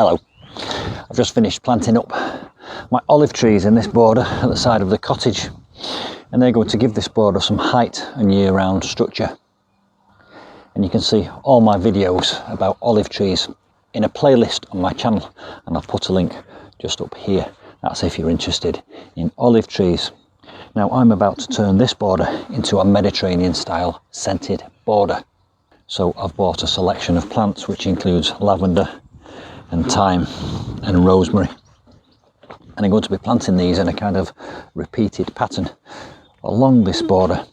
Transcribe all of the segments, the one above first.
Hello. I've just finished planting up my olive trees in this border at the side of the cottage, and they're going to give this border some height and year-round structure. And you can see all my videos about olive trees in a playlist on my channel, and I'll put a link just up here. That's if you're interested in olive trees. Now I'm about to turn this border into a Mediterranean style scented border. So I've bought a selection of plants which includes lavender and thyme and rosemary. And I'm going to be planting these in a kind of repeated pattern along this border,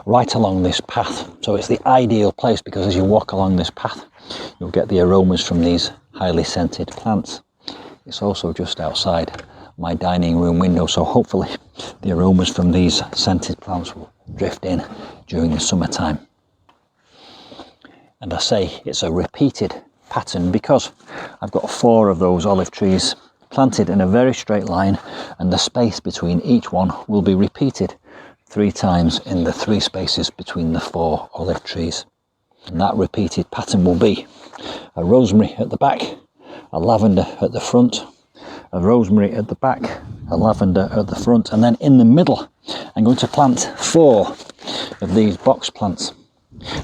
right along this path. So it's the ideal place because as you walk along this path, you'll get the aromas from these highly scented plants. It's also just outside my dining room window, so hopefully the aromas from these scented plants will drift in during the summertime. And I say it's a repeated pattern because I've got 4 of those olive trees planted in a very straight line, and the space between each one will be repeated 3 times in the 3 spaces between the 4 olive trees. And that repeated pattern will be a rosemary at the back, a lavender at the front, a rosemary at the back, a lavender at the front, and then in the middle I'm going to plant 4 of these box plants.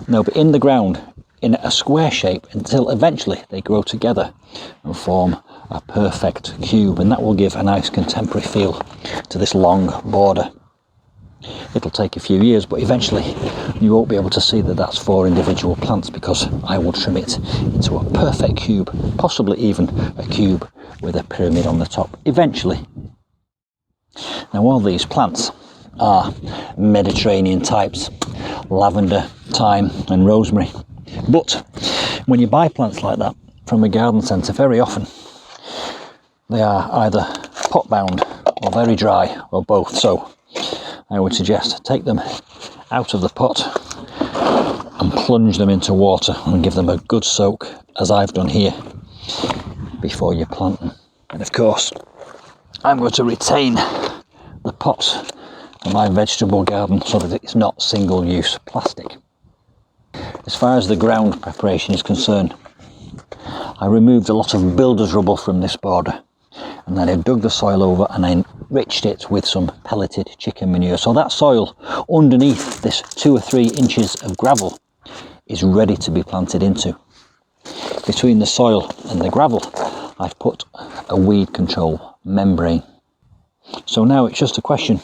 They'll be in the ground in a square shape until eventually they grow together and form a perfect cube, and that will give a nice contemporary feel to this long border. It'll take a few years, but eventually you won't be able to see that that's 4 individual plants because I will trim it into a perfect cube, possibly even a cube with a pyramid on the top eventually. Now all these plants are Mediterranean types, lavender, thyme and rosemary. But when you buy plants like that from a garden centre, very often they are either pot bound or very dry or both. So I would suggest take them out of the pot and plunge them into water and give them a good soak, as I've done here, before you plant them. And of course I'm going to retain the pots for my vegetable garden so that it's not single-use plastic. As far as the ground preparation is concerned, I removed a lot of builder's rubble from this border, and then I dug the soil over and I enriched it with some pelleted chicken manure. So that soil underneath this 2 or 3 inches of gravel is ready to be planted into. Between the soil and the gravel, I've put a weed control membrane. So now it's just a question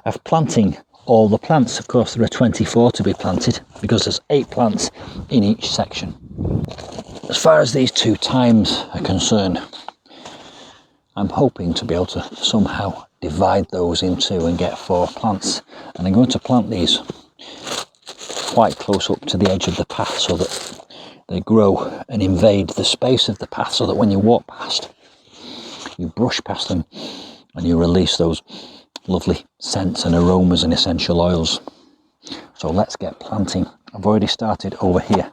of planting all the plants. Of course there are 24 to be planted because there's 8 plants in each section. As far as these 2 thymes are concerned, I'm hoping to be able to somehow divide those in 2 and get 4 plants, and I'm going to plant these quite close up to the edge of the path so that they grow and invade the space of the path, so that when you walk past, you brush past them and you release those lovely scents and aromas and essential oils. So let's get planting. I've already started over here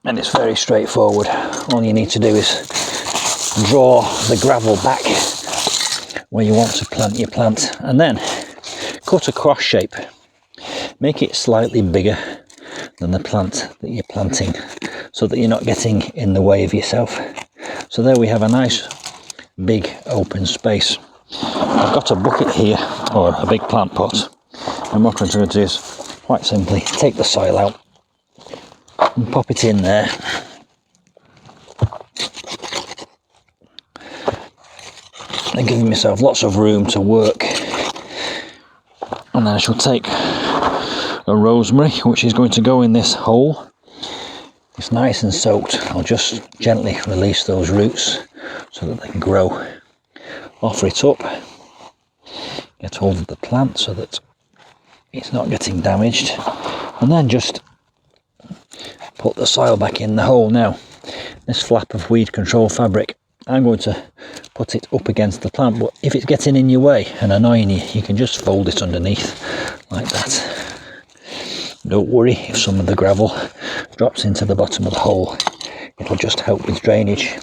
and it's very straightforward. All you need to do is draw the gravel back where you want to plant your plant, and then cut a cross shape. Make it slightly bigger than the plant that you're planting so that you're not getting in the way of yourself. So there we have a nice big open space. I've got a bucket here, or a big plant pot, and what I'm going to do is quite simply take the soil out and pop it in there. And giving myself lots of room to work. And then I shall take a rosemary, which is going to go in this hole. It's nice and soaked. I'll just gently release those roots so that they can grow. Offer it up, get hold of the plant so that it's not getting damaged, and then just put the soil back in the hole. Now this flap of weed control fabric, I'm going to put it up against the plant, but if it's getting in your way and annoying you, you can just fold it underneath like that. Don't worry if some of the gravel drops into the bottom of the hole, it'll just help with drainage.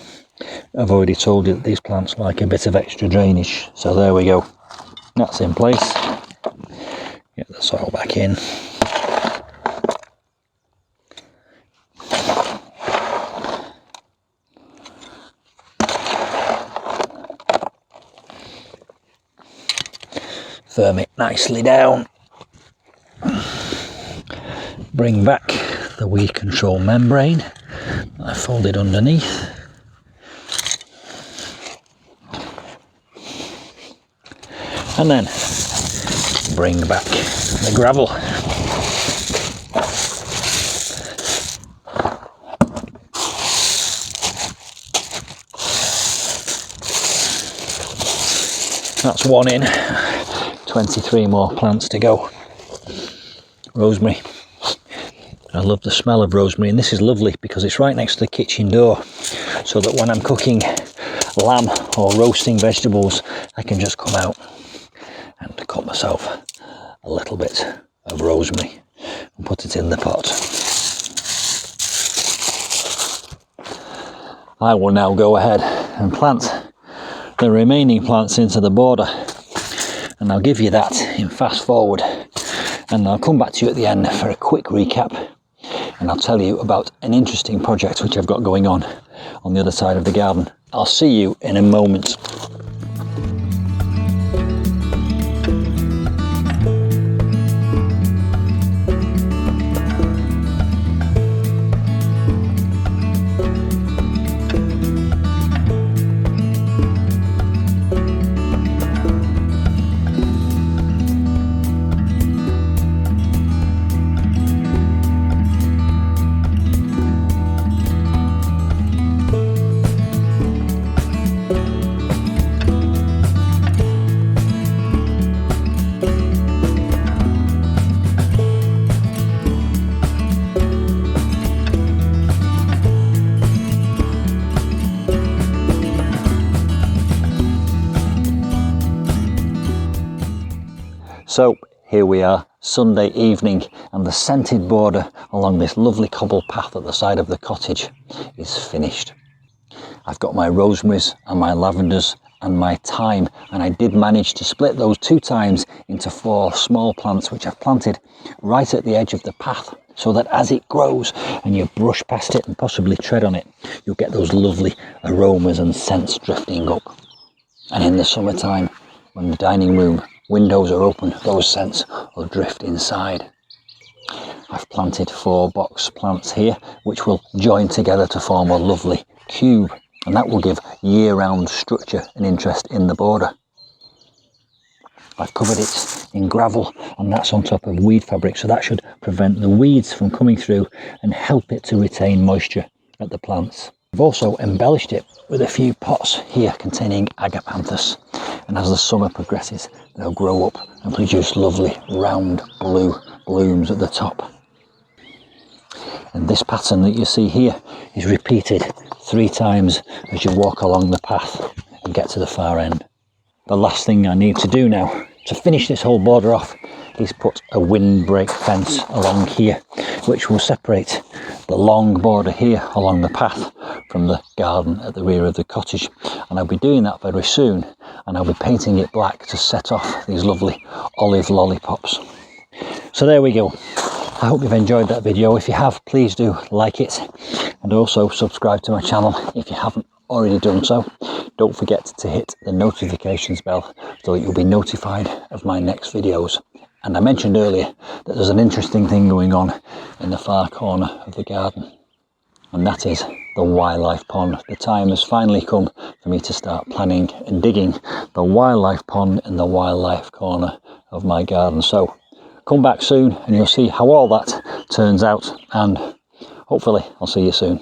I've already told you that these plants like a bit of extra drainage, so there we go. That's in place. Get the soil back in. firm it nicely down. Bring back the weed control membrane that I folded underneath. And then bring back the gravel. That's one in, 23 more plants to go. Rosemary. I love the smell of rosemary, and this is lovely because it's right next to the kitchen door, so that when I'm cooking lamb or roasting vegetables, I can just come out and cut myself a little bit of rosemary and put it in the pot. I will now go ahead and plant the remaining plants into the border, and I'll give you that in fast forward, and I'll come back to you at the end for a quick recap, and I'll tell you about an interesting project which I've got going on the other side of the garden. I'll see you in a moment. So here we are, Sunday evening, and the scented border along this lovely cobbled path at the side of the cottage is finished. I've got my rosemaries and my lavenders and my thyme, and I did manage to split those 2 times into 4 small plants which I've planted right at the edge of the path, so that as it grows and you brush past it and possibly tread on it, you'll get those lovely aromas and scents drifting up. And in the summertime, when the dining room windows are open, those scents will drift inside. I've planted 4 box plants here which will join together to form a lovely cube, and that will give year-round structure and interest in the border. I've covered it in gravel, and that's on top of weed fabric, so that should prevent the weeds from coming through and help it to retain moisture at the plants. I've also embellished it with a few pots here containing Agapanthus, and as the summer progresses they'll grow up and produce lovely round blue blooms at the top. And this pattern that you see here is repeated 3 times as you walk along the path and get to the far end. The last thing I need to do now to finish this whole border off is put a windbreak fence along here, which will separate the long border here along the path from the garden at the rear of the cottage. And I'll be doing that very soon, and I'll be painting it black to set off these lovely olive lollipops. So there we go. I hope you've enjoyed that video. If you have, please do like it, and also subscribe to my channel if you haven't already done so. Don't forget to hit the notifications bell so that you'll be notified of my next videos. And I mentioned earlier that there's an interesting thing going on in the far corner of the garden, and that is the wildlife pond. The time has finally come for me to start planning and digging the wildlife pond in the wildlife corner of my garden. So come back soon and you'll see how all that turns out, and hopefully I'll see you soon.